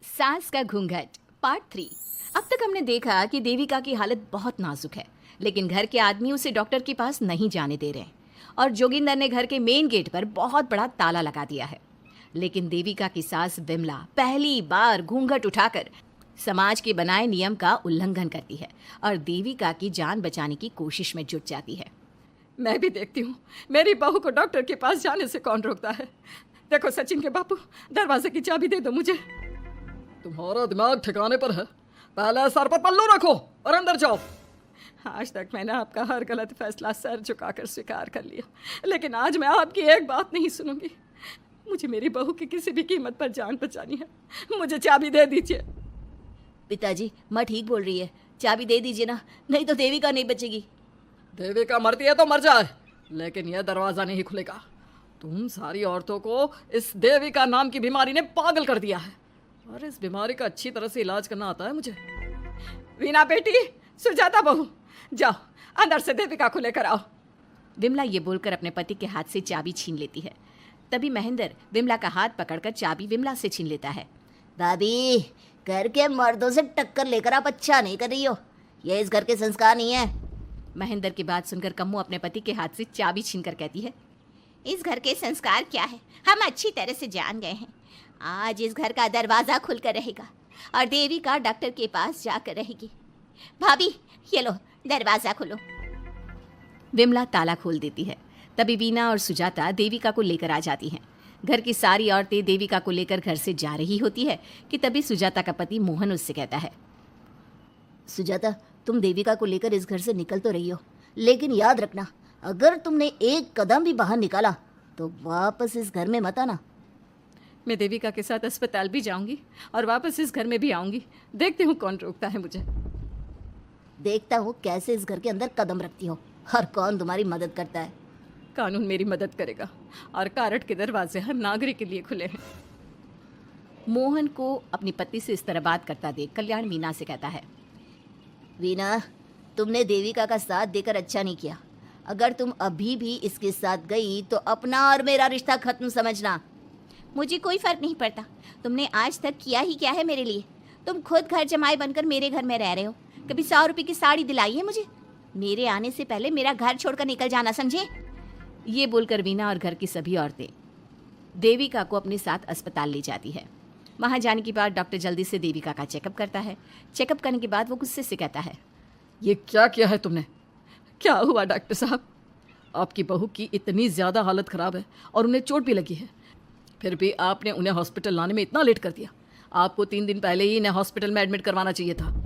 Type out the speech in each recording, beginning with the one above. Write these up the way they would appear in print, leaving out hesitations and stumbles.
सास का घूंघट पार्ट 3। अब तक हमने देखा कि देविका की हालत बहुत नाजुक है, लेकिन घर के आदमी उसे डॉक्टर के पास नहीं जाने दे रहे और जोगिंदर ने घर के मेन गेट पर बहुत बड़ा ताला लगा दिया है। लेकिन देविका की सास विमला पहली बार घूंघट उठाकर समाज के बनाए नियम का उल्लंघन करती है और देविका की जान बचाने की कोशिश में जुट जाती है। मैं भी देखती हूँ मेरी बहू को डॉक्टर के पास जाने से कौन रोकता है। देखो सचिन के बापू, दरवाजे की चाबी दे दो मुझे। तुम्हारा दिमाग ठिकाने पर है, पहले सर पर पल्लू रखो और अंदर जाओ। आज तक मैंने आपका हर गलत फैसला सर झुकाकर स्वीकार कर लिया, लेकिन आज मैं आपकी एक बात नहीं सुनूंगी। मुझे मेरी बहू की किसी भी कीमत पर जान बचानी है। मुझे चाबी दे दीजिए। पिताजी, माँ ठीक बोल रही है, चाबी दे दीजिए ना, नहीं तो देविका नहीं बचेगी। देविका मरती है तो मर जाए, लेकिन यह दरवाजा नहीं खुलेगा। तुम सारी औरतों को इस देविका नाम की बीमारी ने पागल कर दिया है और इस बीमारी का अच्छी तरह से इलाज करना आता है मुझे। वीना बेटी, सुजाता बहू, जाओ अंदर से देविका को लेकर आओ। विमला ये बोलकर अपने पति के हाथ से चाबी छीन लेती है। तभी महेंद्र विमला का हाथ पकड़कर चाबी विमला से छीन लेता है। भाभी, घर के मर्दों से टक्कर लेकर आप अच्छा नहीं कर रही हो। ये इस घर के संस्कार नहीं है। महेंद्र की बात सुनकर कम्मू अपने पति के हाथ से चाबी छीनकर कहती है, इस घर के संस्कार क्या है हम अच्छी तरह से जान गए हैं। आज इस घर का दरवाज़ा खुलकर रहेगा और देविका डॉक्टर के पास जाकर रहेगी। भाभी, ये लो दरवाज़ा खोलो। विमला ताला खोल देती है। तभी वीना और सुजाता देविका को लेकर आ जाती हैं। घर की सारी औरतें देविका को लेकर घर से जा रही होती है कि तभी सुजाता का पति मोहन उससे कहता है, सुजाता, तुम देविका को लेकर इस घर से निकल तो रही हो, लेकिन याद रखना, अगर तुमने एक कदम भी बाहर निकाला तो वापस इस घर में मत आना। मैं देविका के साथ अस्पताल भी जाऊंगी और वापस इस घर में भी आऊंगी। देखती हूँ कौन रोकता है मुझे। देखता हूँ कैसे इस घर के अंदर कदम रखती हो और कौन तुम्हारी मदद करता है। कानून मेरी मदद करेगा और कारट के दरवाजे हर नागरिक के लिए खुले हैं। मोहन को अपनी पत्नी से इस तरह बात करता देख कल्याण वीना से कहता है, वीना, तुमने देविका का साथ देकर अच्छा नहीं किया। अगर तुम अभी भी इसके साथ गई तो अपना और मेरा रिश्ता खत्म समझना। मुझे कोई फर्क नहीं पड़ता। तुमने आज तक किया ही क्या है मेरे लिए। तुम खुद घर जमाई बनकर मेरे घर में रह रहे हो। कभी 100 रुपये की साड़ी दिलाई है मुझे? मेरे आने से पहले मेरा घर छोड़कर निकल जाना, समझे? ये बोलकर वीना और घर की सभी औरतें देविका को अपने साथ अस्पताल ले जाती है। वहाँ जाने के बाद डॉक्टर जल्दी से देविका का चेकअप करता है। चेकअप करने के बाद वो गुस्से से कहता है, ये क्या किया है तुमने? क्या हुआ डॉक्टर साहब? आपकी बहू की इतनी ज़्यादा हालत ख़राब है और उन्हें चोट भी लगी है, फिर भी आपने उन्हें हॉस्पिटल लाने में इतना लेट कर दिया। आपको 3 दिन पहले ही इन्हें हॉस्पिटल में एडमिट करवाना चाहिए था।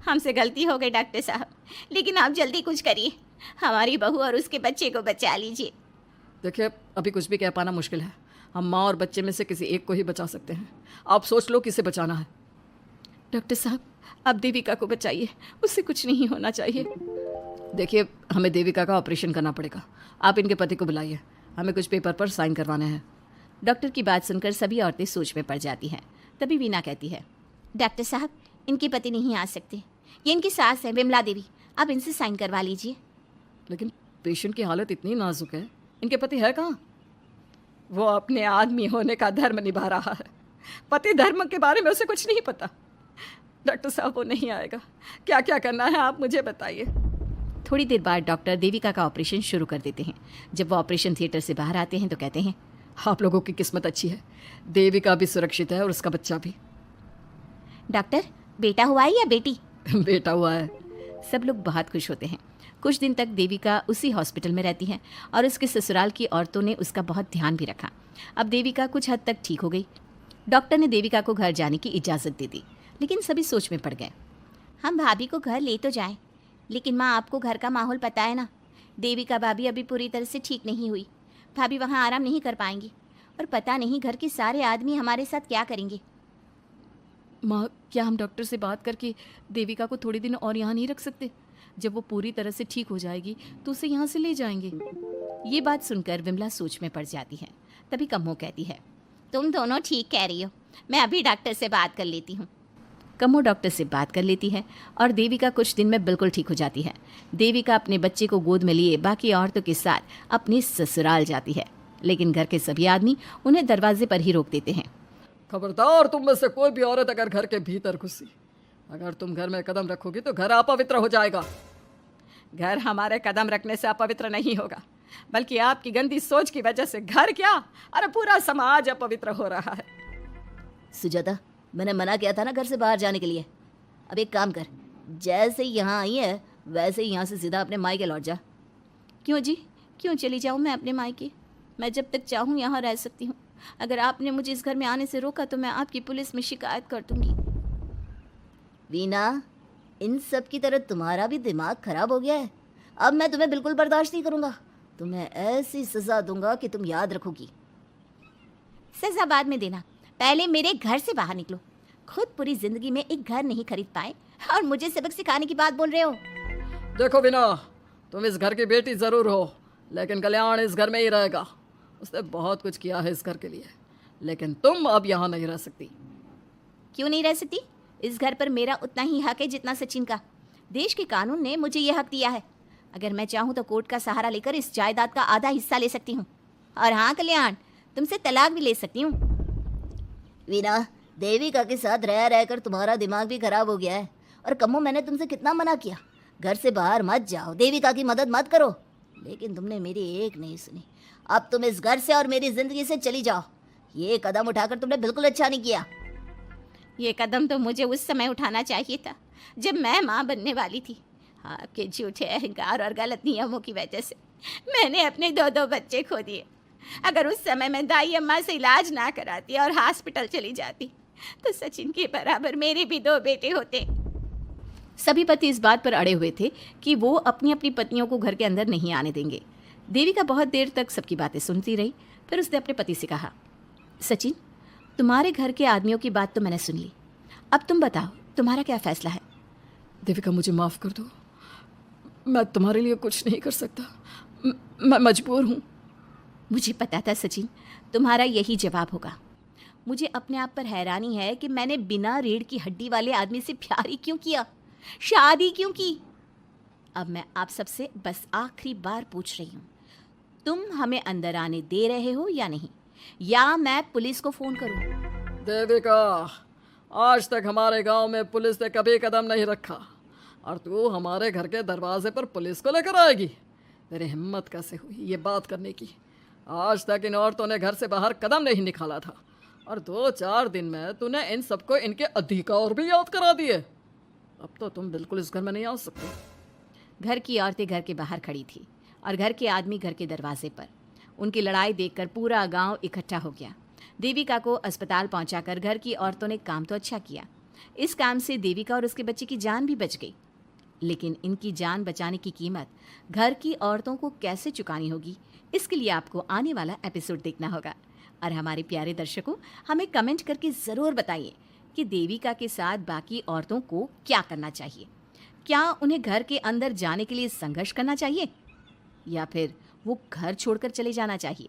हमसे गलती हो गई डॉक्टर साहब, लेकिन आप जल्दी कुछ करिए। हमारी बहू और उसके बच्चे को बचा लीजिए। देखिए, अभी कुछ भी कह पाना मुश्किल है। हम माँ और बच्चे में से किसी एक को ही बचा सकते हैं। आप सोच लो किसे बचाना है। डॉक्टर साहब, आप देविका को बचाइए, उससे कुछ नहीं होना चाहिए। देखिए, हमें देविका का ऑपरेशन करना पड़ेगा। आप इनके पति को बुलाइए, हमें कुछ पेपर पर साइन करवाने हैं। डॉक्टर की बात सुनकर सभी औरतें सोच में पड़ जाती हैं। तभी वीना कहती है, डॉक्टर साहब, इनके पति नहीं आ सकते। ये इनकी सास है विमला देवी, आप इनसे साइन करवा लीजिए। लेकिन पेशेंट की हालत इतनी नाजुक है, इनके पति है कहाँ? वो अपने आदमी होने का धर्म निभा रहा है। पति धर्म के बारे में उसे कुछ नहीं पता। डॉक्टर साहब, वो नहीं आएगा। क्या क्या करना है आप मुझे बताइए। थोड़ी देर बाद डॉक्टर देविका का ऑपरेशन शुरू कर देते हैं। जब वो ऑपरेशन थिएटर से बाहर आते हैं तो कहते हैं, आप लोगों की किस्मत अच्छी है, देविका भी सुरक्षित है और उसका बच्चा भी। डॉक्टर, बेटा हुआ है या बेटी? बेटा हुआ है। सब लोग बहुत खुश होते हैं। कुछ दिन तक देविका उसी हॉस्पिटल में रहती है और उसके ससुराल की औरतों ने उसका बहुत ध्यान भी रखा। अब देविका कुछ हद तक ठीक हो गई। डॉक्टर ने देविका को घर जाने की इजाज़त दे दी, लेकिन सभी सोच में पड़ गए। हम भाभी को घर ले तो जाएं, लेकिन माँ, आपको घर का माहौल पता है ना। देविका भाभी अभी पूरी तरह से ठीक नहीं हुई। भाभी वहाँ आराम नहीं कर पाएंगी और पता नहीं घर के सारे आदमी हमारे साथ क्या करेंगे। माँ, क्या हम डॉक्टर से बात करके देविका को थोड़े दिन और यहाँ नहीं रख सकते? जब वो पूरी तरह से ठीक हो जाएगी तो उसे यहाँ से ले जाएंगे। ये बात सुनकर विमला सोच में पड़ जाती है। तभी कम्मो कहती है, तुम दोनों ठीक कह रही हो, मैं अभी डॉक्टर से बात कर लेती हूँ। कम्मो डॉक्टर से बात कर लेती है और देविका कुछ दिन में बिल्कुल ठीक हो जाती है। देविका अपने बच्चे को गोद में लिए बाकी औरतों के साथ अपने ससुराल जाती है, लेकिन घर के सभी आदमी उन्हें दरवाजे पर ही रोक देते हैं। खबरदार, तुम में से कोई भी औरत अगर घर के भीतर घुसी, अगर तुम घर में कदम रखोगी तो घर अपवित्र हो जाएगा। घर हमारे कदम रखने से अपवित्र नहीं होगा, बल्कि आपकी गंदी सोच की वजह से घर क्या, अरे पूरा समाज अपवित्र हो रहा है। सुजाता, मैंने मना किया था ना घर से बाहर जाने के लिए। अब एक काम कर, जैसे ही यहाँ आई है वैसे ही यहाँ से सीधा अपने मायके लौट जा। क्यों जी, क्यों चली जाऊँ मैं अपने मायके? मैं जब तक चाहूँ यहाँ रह सकती हूँ। अगर आपने मुझे इस घर में आने से रोका तो मैं आपकी पुलिस में शिकायत कर दूँगी। वीना, इन सब की तरह तुम्हारा भी दिमाग खराब हो गया है। अब मैं तुम्हें बिल्कुल बर्दाश्त नहीं करूँगा। तुम्हें ऐसी सज़ा दूंगा कि तुम याद रखोगी। सजा बाद में देना, पहले मेरे घर से बाहर निकलो। खुद पूरी जिंदगी में एक घर नहीं खरीद पाए और मुझे सबक सिखाने की बात बोल रहे हो। देखो बिना, तुम इस घर की बेटी ज़रूर हो, लेकिन कल्याण इस घर में ही रहेगा। उसने बहुत कुछ किया है इस घर के लिए, लेकिन तुम अब यहाँ नहीं रह सकती। क्यों नहीं रह सकती? इस घर पर मेरा उतना ही हक है जितना सचिन का। देश के कानून ने मुझे यह हक दिया है। अगर मैं चाहूँ तो कोर्ट का सहारा लेकर इस जायदाद का आधा हिस्सा ले सकती हूँ। और हाँ कल्याण, तुमसे तलाक भी ले सकती हूँ। वीना, देविका के साथ रह रहकर तुम्हारा दिमाग भी खराब हो गया है। और कम्मो, मैंने तुमसे कितना मना किया, घर से बाहर मत जाओ, देविका की मदद मत करो, लेकिन तुमने मेरी एक नहीं सुनी। अब तुम इस घर से और मेरी जिंदगी से चली जाओ। ये कदम उठाकर तुमने बिल्कुल अच्छा नहीं किया। ये कदम तो मुझे उस समय उठाना चाहिए था जब मैं माँ बनने वाली थी। आपके झूठे अहंकार और गलत नियमों की वजह से मैंने अपने 2 बच्चे खो दिए। अगर उस समय मैं दाई अम्मा से इलाज ना कराती और हॉस्पिटल चली जाती तो सचिन के बराबर मेरे भी 2 बेटे होते। सभी पति इस बात पर अड़े हुए थे कि वो अपनी अपनी पत्नियों को घर के अंदर नहीं आने देंगे। देविका बहुत देर तक सबकी बातें सुनती रही। फिर उसने अपने पति से कहा, सचिन, तुम्हारे घर के आदमियों की बात तो मैंने सुन ली। अब तुम बताओ, तुम्हारा क्या फैसला है? देविका, मुझे माफ़ कर दो, मैं तुम्हारे लिए कुछ नहीं कर सकता, मैं मजबूर हूँ। मुझे पता था सचिन, तुम्हारा यही जवाब होगा। मुझे अपने आप पर हैरानी है कि मैंने बिना रीढ़ की हड्डी वाले आदमी से प्यार ही क्यों किया, शादी क्यों की। अब मैं आप सबसे बस आखिरी बार पूछ रही हूँ, तुम हमें अंदर आने दे रहे हो या नहीं, या मैं पुलिस को फ़ोन करूँ? देविका, आज तक हमारे गांव में पुलिस ने कभी कदम नहीं रखा और तू हमारे घर के दरवाजे पर पुलिस को लेकर आएगी? तेरी हिम्मत कैसे हुई ये बात करने की? आज तक इन औरतों ने घर से बाहर कदम नहीं निकाला था और 2-4 दिन में तूने इन सबको इनके अधिकार भी याद करा दिए। अब तो तुम बिल्कुल इस घर में नहीं आ सकते। घर की औरतें घर के बाहर खड़ी थी और घर के आदमी घर के दरवाजे पर। उनकी लड़ाई देखकर पूरा गांव इकट्ठा हो गया। देविका को अस्पताल पहुंचाकर घर की औरतों ने काम तो अच्छा किया। इस काम से देविका और उसके बच्चे की जान भी बच गई, लेकिन इनकी जान बचाने की कीमत घर की औरतों को कैसे चुकानी होगी, इसके लिए आपको आने वाला एपिसोड देखना होगा। और हमारे प्यारे दर्शकों, हमें कमेंट करके ज़रूर बताइए कि देविका के साथ बाकी औरतों को क्या करना चाहिए। क्या उन्हें घर के अंदर जाने के लिए संघर्ष करना चाहिए या फिर वो घर छोड़कर चले जाना चाहिए?